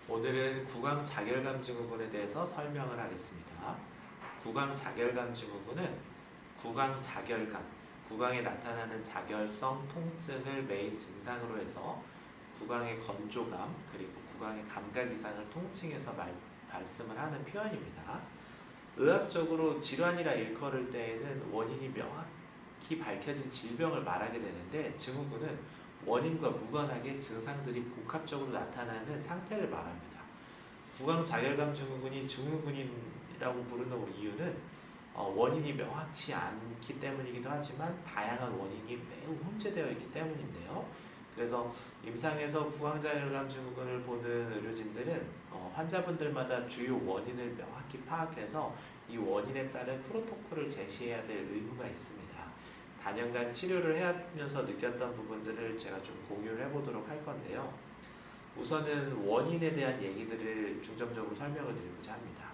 오늘은 구강자결감 증후군에 대해서 설명을 하겠습니다. 구강자결감 증후군은 구강자결감, 구강에 나타나는 자결성 통증을 메인 증상으로 해서 구강의 건조감 그리고 구강의 감각 이상을 통칭해서 말씀을 하는 표현입니다. 의학적으로 질환이라 일컬을 때에는 원인이 명확히 밝혀진 질병을 말하게 되는데, 증후군은 원인과 무관하게 증상들이 복합적으로 나타나는 상태를 말합니다. 구강자결감 증후군이 증후군이라고 부르는 이유는 원인이 명확치 않기 때문이기도 하지만 다양한 원인이 매우 혼재되어 있기 때문인데요. 그래서 임상에서 구강자결감 증후군을 보는 의료진들은 환자분들마다 주요 원인을 명확히 파악해서 이 원인에 따른 프로토콜을 제시해야 될 의무가 있습니다. 단연간 치료를 하면서 느꼈던 부분들을 제가 좀 공유를 해보도록 할 건데요. 우선은 원인에 대한 얘기들을 중점적으로 설명을 드리고자 합니다.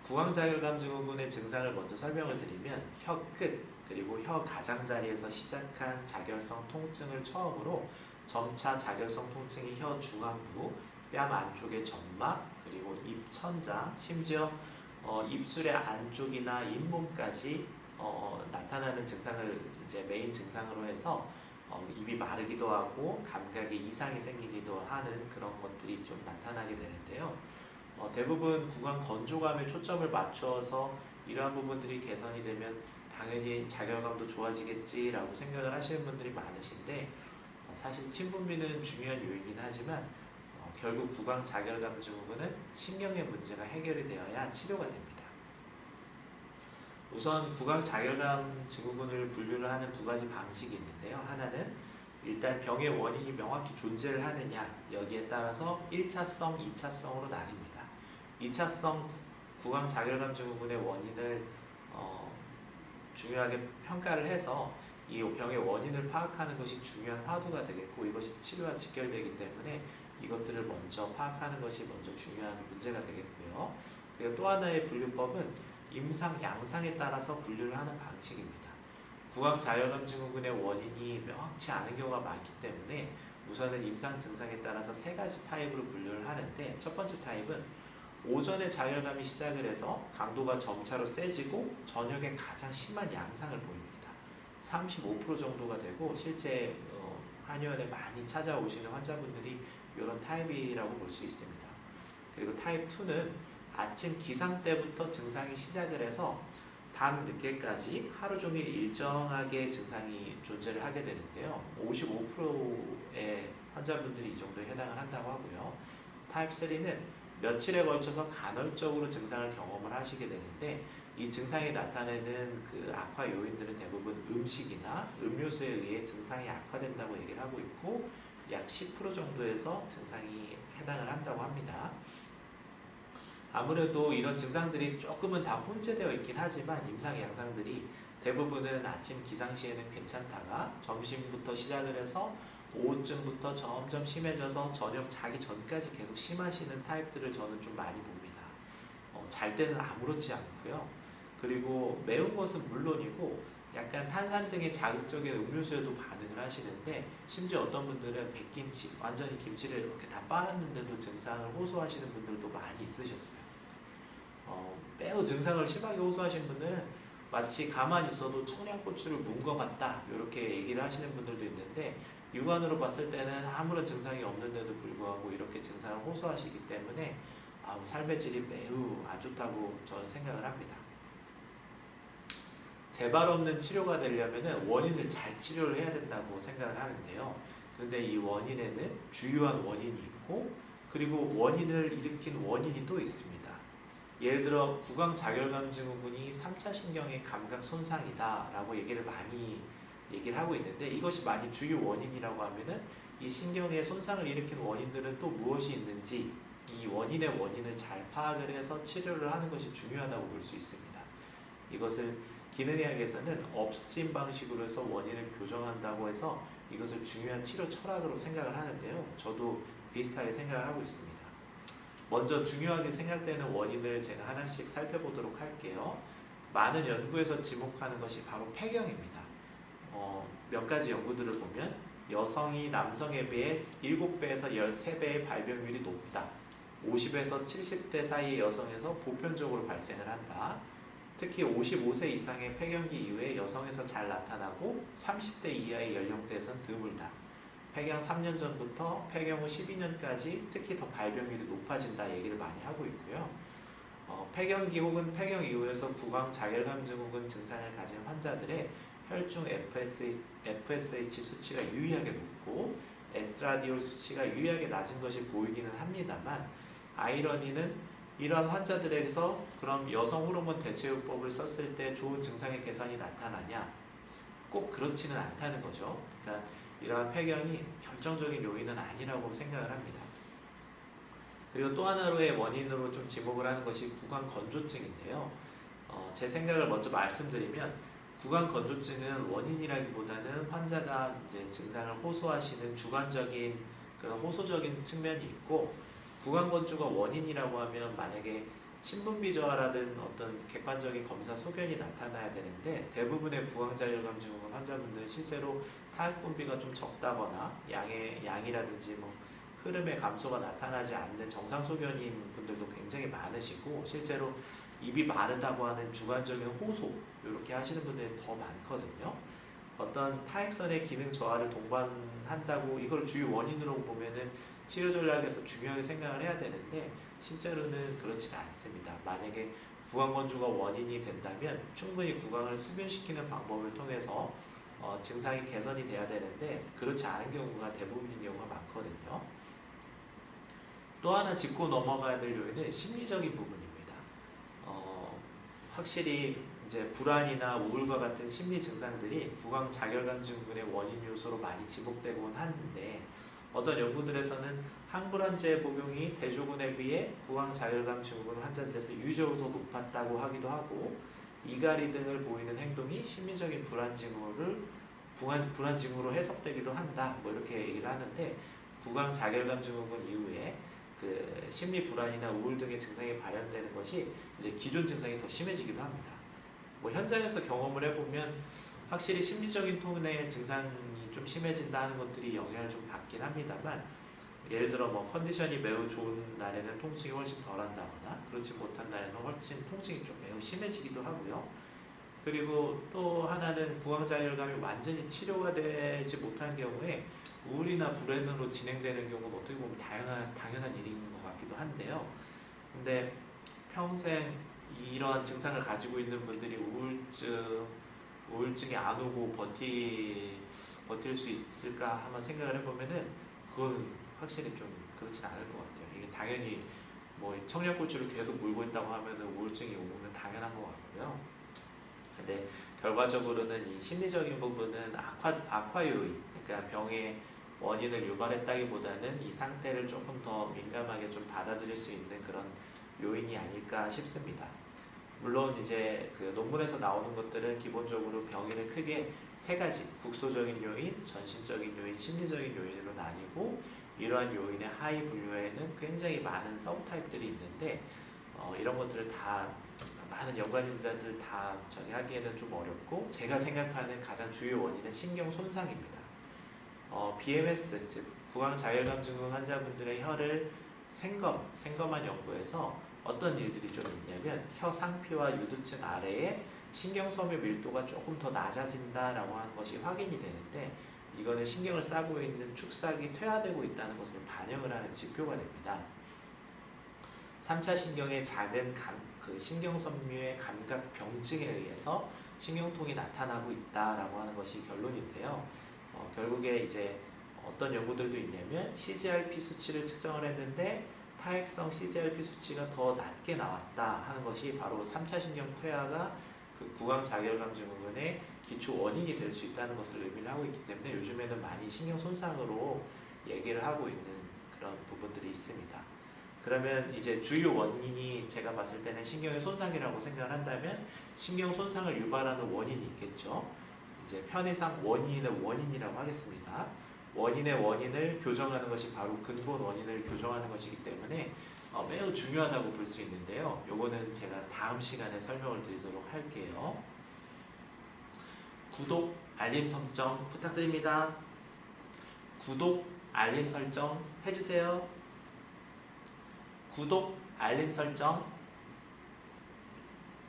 구강자결감 증후군의 증상을 먼저 설명을 드리면, 혀 끝 그리고 혀 가장자리에서 시작한 자결성 통증을 처음으로 점차 자결성 통증이 혀 중안부, 뺨 안쪽의 점막, 그리고 입 천장, 심지어 입술의 안쪽이나 잇몸까지 나타나는 증상을 이제 메인 증상으로 해서 입이 마르기도 하고 감각에 이상이 생기기도 하는 그런 것들이 좀 나타나게 되는데요. 대부분 구강 건조감에 초점을 맞춰서 이러한 부분들이 개선이 되면 당연히 자결감도 좋아지겠지라고 생각을 하시는 분들이 많으신데, 사실 침분비는 중요한 요인이긴 하지만 결국 구강 자결감 증후군은 신경의 문제가 해결이 되어야 치료가 됩니다. 우선 구강 자결감 증후군을 분류를 하는 두 가지 방식이 있는데요. 하나는 일단 병의 원인이 명확히 존재를 하느냐, 여기에 따라서 1차성, 2차성으로 나뉩니다. 2차성 구강 자결감 증후군의 원인을 중요하게 평가를 해서 이 병의 원인을 파악하는 것이 중요한 화두가 되겠고, 이것이 치료와 직결되기 때문에 이것들을 먼저 파악하는 것이 먼저 중요한 문제가 되겠고요. 그리고 또 하나의 분류법은 임상, 양상에 따라서 분류를 하는 방식입니다. 구강자결감 증후군의 원인이 명확치 않은 경우가 많기 때문에 우선은 임상 증상에 따라서 세 가지 타입으로 분류를 하는데, 첫 번째 타입은 오전에 자결감이 시작을 해서 강도가 점차로 세지고 저녁에 가장 심한 양상을 보입니다. 35% 정도가 되고 실제 한의원에 많이 찾아오시는 환자분들이 이런 타입이라고 볼 수 있습니다. 그리고 타입 2는 아침 기상 때부터 증상이 시작을 해서 밤 늦게까지 하루 종일 일정하게 증상이 존재를 하게 되는데요. 55%의 환자분들이 이 정도에 해당을 한다고 하고요. 타입 3는 며칠에 걸쳐서 간헐적으로 증상을 경험을 하시게 되는데, 이 증상이 나타내는 그 악화 요인들은 대부분 음식이나 음료수에 의해 증상이 악화된다고 얘기를 하고 있고, 약 10% 정도에서 증상이 해당을 한다고 합니다. 아무래도 이런 증상들이 조금은 다 혼재되어 있긴 하지만 임상 양상들이 대부분은 아침 기상 시에는 괜찮다가 점심부터 시작을 해서 오후쯤부터 점점 심해져서 저녁 자기 전까지 계속 심하시는 타입들을 저는 좀 많이 봅니다. 잘 때는 아무렇지 않고요. 그리고 매운 것은 물론이고 약간 탄산 등의 자극적인 음료수에도 반응을 하시는데, 심지어 어떤 분들은 백김치, 완전히 김치를 이렇게 다 빨았는데도 증상을 호소하시는 분들도 많이 있으셨어요. 매우 증상을 심하게 호소하시는 분들은 마치 가만히 있어도 청양고추를 문 것 같다, 이렇게 얘기를 하시는 분들도 있는데, 육안으로 봤을 때는 아무런 증상이 없는데도 불구하고 이렇게 증상을 호소하시기 때문에 삶의 질이 매우 안 좋다고 저는 생각을 합니다. 재발 없는 치료가 되려면 원인을 잘 치료를 해야 된다고 생각을 하는데요. 그런데 이 원인에는 주요한 원인이 있고, 그리고 원인을 일으킨 원인이 또 있습니다. 예를 들어 구강자결감 증후군이 3차 신경의 감각 손상이다 라고 많이 얘기를 하고 있는데, 이것이 만약 주요 원인이라고 하면은 이 신경의 손상을 일으킨 원인들은 또 무엇이 있는지, 이 원인의 원인을 잘 파악을 해서 치료를 하는 것이 중요하다고 볼 수 있습니다. 이것을 기능의학에서는 업스트림 방식으로 해서 원인을 교정한다고 해서 이것을 중요한 치료 철학으로 생각을 하는데요. 저도 비슷하게 생각을 하고 있습니다. 먼저 중요하게 생각되는 원인을 제가 하나씩 살펴보도록 할게요. 많은 연구에서 지목하는 것이 바로 폐경입니다. 몇 가지 연구들을 보면 여성이 남성에 비해 7배에서 13배의 발병률이 높다. 50에서 70대 사이의 여성에서 보편적으로 발생을 한다. 특히 55세 이상의 폐경기 이후에 여성에서 잘 나타나고 30대 이하의 연령대에선 드물다. 폐경 3년 전부터 폐경 후 12년까지 특히 더 발병률이 높아진다 얘기를 많이 하고 있고요. 폐경기 혹은 폐경 이후에서 구강 자결감 증후군 증상을 가진 환자들의 혈중 FSH 수치가 유의하게 높고 에스트라디올 수치가 유의하게 낮은 것이 보이기는 합니다만, 아이러니는 이러한 환자들에게서 그럼 여성 호르몬 대체요법을 썼을 때 좋은 증상의 개선이 나타나냐? 꼭 그렇지는 않다는 거죠. 그러니까 이러한 폐경이 결정적인 요인은 아니라고 생각을 합니다. 그리고 또 하나의 원인으로 좀 지목을 하는 것이 구강 건조증인데요. 제 생각을 먼저 말씀드리면, 구강 건조증은 원인이라기보다는 환자가 이제 증상을 호소하시는 주관적인 그런 호소적인 측면이 있고, 구강 건조가 원인이라고 하면 만약에 친분비 저하라든 어떤 객관적인 검사 소견이 나타나야 되는데, 대부분의 구강자율감 증후군 환자분들은 실제로 타액 분비가 좀 적다거나 양이라든지 뭐 흐름의 감소가 나타나지 않는 정상 소견인 분들도 굉장히 많으시고, 실제로 입이 마르다고 하는 주관적인 호소 이렇게 하시는 분들이 더 많거든요. 어떤 타액선의 기능 저하를 동반한다고 이걸 주요 원인으로 보면은 치료 전략에서 중요하게 생각을 해야 되는데, 실제로는 그렇지가 않습니다. 만약에 구강 건조가 원인이 된다면 충분히 구강을 수변시키는 방법을 통해서 증상이 개선이 돼야 되는데, 그렇지 않은 경우가 대부분인 경우가 많거든요. 또 하나 짚고 넘어가야 될 요인은 심리적인 부분입니다. 확실히 이제 불안이나 우울과 같은 심리 증상들이 구강 자결감 증후군의 원인 요소로 많이 지목되곤 하는데, 어떤 연구들에서는 항불안제 복용이 대조군에 비해 구강 자결감 증후군 환자들에서 유의적으로 더 높았다고 하기도 하고, 이갈이 등을 보이는 행동이 심리적인 불안 징후로 해석되기도 한다. 뭐 이렇게 얘기를 하는데, 구강 자결감 증후군 이후에 그 심리 불안이나 우울 등의 증상이 발현되는 것이 이제 기존 증상이 더 심해지기도 합니다. 뭐 현장에서 경험을 해보면 확실히 심리적인 톤의 증상이 좀 심해진다는 것들이 영향을 좀 받긴 합니다만, 예를 들어 뭐 컨디션이 매우 좋은 날에는 통증이 훨씬 덜한다거나, 그렇지 못한 날에는 훨씬 통증이 좀 매우 심해지기도 하고요. 그리고 또 하나는 구강자율감이 완전히 치료가 되지 못한 경우에 우울이나 불안으로 진행되는 경우는 어떻게 보면 당연한 일인 것 같기도 한데요. 근데 평생 이러한 증상을 가지고 있는 분들이 우울증이 안 오고 버틸 수 있을까 한번 생각을 해보면은, 그건 확실히 좀 그렇진 않을 것 같아요. 이게 당연히 뭐 청양고추를 계속 물고 있다고 하면은 우울증이 오면 당연한 것 같고요. 근데 결과적으로는 이 심리적인 부분은 악화 요인, 그러니까 병의 원인을 유발했다기보다는 이 상태를 조금 더 민감하게 좀 받아들일 수 있는 그런 요인이 아닐까 싶습니다. 물론 이제 그 논문에서 나오는 것들은 기본적으로 병인을 크게 세 가지, 국소적인 요인, 전신적인 요인, 심리적인 요인으로 나뉘고, 이러한 요인의 하위 분류에는 굉장히 많은 서브타입들이 있는데, 이런 것들을 다 많은 연관인자들 다 정의하기에는 좀 어렵고, 제가 생각하는 가장 주요 원인은 신경 손상입니다. BMS, 즉 구강 자결감 증후군 환자분들의 혀를 생검한 연구에서 어떤 일들이 좀 있냐면, 혀 상피와 유두층 아래에 신경섬유 밀도가 조금 더 낮아진다라고 하는 것이 확인이 되는데, 이거는 신경을 싸고 있는 축삭이 퇴화되고 있다는 것을 반영을 하는 지표가 됩니다. 3차 신경의 작은 그 신경섬유의 감각 병증에 의해서 신경통이 나타나고 있다라고 하는 것이 결론인데요. 결국에 이제 어떤 연구들도 있냐면, CGRP 수치를 측정을 했는데 타액성 CGRP 수치가 더 낮게 나왔다 하는 것이 바로 3차 신경 퇴화가 그 구강 자결감 증후군의 기초 원인이 될 수 있다는 것을 의미를 하고 있기 때문에, 요즘에는 많이 신경 손상으로 얘기를 하고 있는 그런 부분들이 있습니다. 그러면 이제 주요 원인이 제가 봤을 때는 신경의 손상이라고 생각을 한다면, 신경 손상을 유발하는 원인이 있겠죠. 이제 편의상 원인의 원인이라고 하겠습니다. 원인의 원인을 교정하는 것이 바로 근본 원인을 교정하는 것이기 때문에 매우 중요하다고 볼 수 있는데요. 요거는 제가 다음 시간에 설명을 드리도록 할게요. 구독, 알림 설정 부탁드립니다. 구독, 알림 설정 해주세요. 구독, 알림 설정.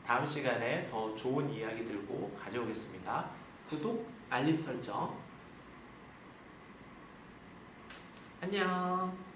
다음 시간에 더 좋은 이야기 들고 가져오겠습니다. 구독, 알림 설정. 안녕.